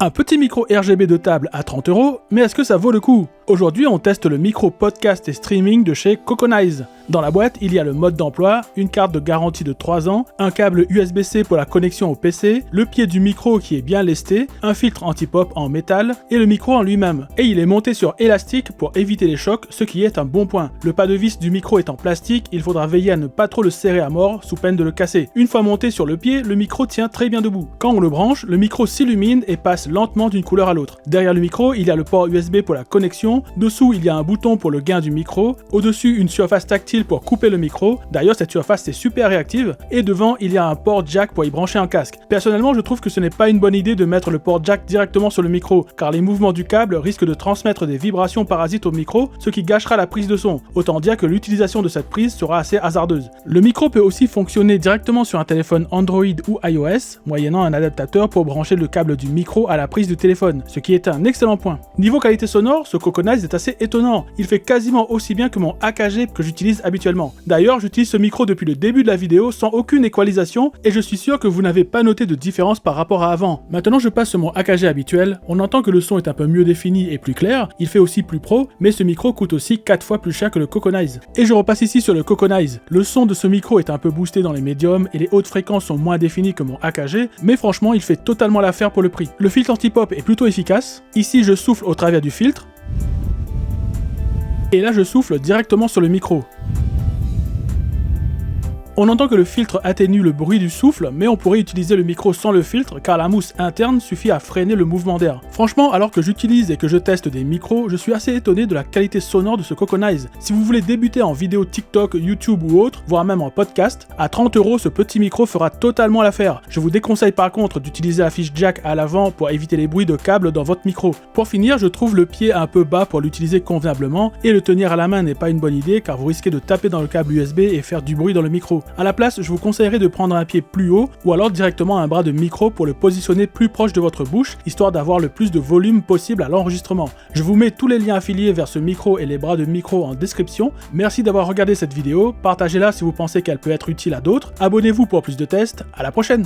Un petit micro RGB de table à 30 €, mais est-ce que ça vaut le coup? Aujourd'hui, on teste le micro podcast et streaming de chez Coconize. Dans la boîte, il y a le mode d'emploi, une carte de garantie de 3 ans, un câble USB-C pour la connexion au PC, le pied du micro qui est bien lesté, un filtre anti-pop en métal et le micro en lui-même. Et il est monté sur élastique pour éviter les chocs, ce qui est un bon point. Le pas de vis du micro est en plastique, il faudra veiller à ne pas trop le serrer à mort sous peine de le casser. Une fois monté sur le pied, le micro tient très bien debout. Quand on le branche, le micro s'illumine et passe lentement d'une couleur à l'autre. Derrière le micro, il y a le port USB pour la connexion, dessous il y a un bouton pour le gain du micro, au-dessus une surface tactile pour couper le micro, d'ailleurs cette surface est super réactive, et devant il y a un port jack pour y brancher un casque. Personnellement je trouve que ce n'est pas une bonne idée de mettre le port jack directement sur le micro, car les mouvements du câble risquent de transmettre des vibrations parasites au micro, ce qui gâchera la prise de son. Autant dire que l'utilisation de cette prise sera assez hasardeuse. Le micro peut aussi fonctionner directement sur un téléphone Android ou iOS, moyennant un adaptateur pour brancher le câble du micro à la prise du téléphone, ce qui est un excellent point. Niveau qualité sonore, ce Coconize est assez étonnant, il fait quasiment aussi bien que mon AKG que j'utilise habituellement. D'ailleurs, j'utilise ce micro depuis le début de la vidéo sans aucune équalisation et je suis sûr que vous n'avez pas noté de différence par rapport à avant. Maintenant je passe sur mon AKG habituel, on entend que le son est un peu mieux défini et plus clair, il fait aussi plus pro, mais ce micro coûte aussi 4 fois plus cher que le Coconize. Et je repasse ici sur le Coconize. Le son de ce micro est un peu boosté dans les médiums et les hautes fréquences sont moins définies que mon AKG, mais franchement il fait totalement l'affaire pour le prix. Le filtre anti-pop est plutôt efficace, ici je souffle au travers du filtre, et là je souffle directement sur le micro. On entend que le filtre atténue le bruit du souffle, mais on pourrait utiliser le micro sans le filtre car la mousse interne suffit à freiner le mouvement d'air. Franchement, alors que j'utilise et que je teste des micros, je suis assez étonné de la qualité sonore de ce Coconize. Si vous voulez débuter en vidéo TikTok, YouTube ou autre, voire même en podcast, à 30 € ce petit micro fera totalement l'affaire. Je vous déconseille par contre d'utiliser la fiche jack à l'avant pour éviter les bruits de câbles dans votre micro. Pour finir, je trouve le pied un peu bas pour l'utiliser convenablement et le tenir à la main n'est pas une bonne idée car vous risquez de taper dans le câble USB et faire du bruit dans le micro. À la place, je vous conseillerais de prendre un pied plus haut ou alors directement un bras de micro pour le positionner plus proche de votre bouche, histoire d'avoir le plus de volume possible à l'enregistrement. Je vous mets tous les liens affiliés vers ce micro et les bras de micro en description. Merci d'avoir regardé cette vidéo, partagez-la si vous pensez qu'elle peut être utile à d'autres, abonnez-vous pour plus de tests, à la prochaine!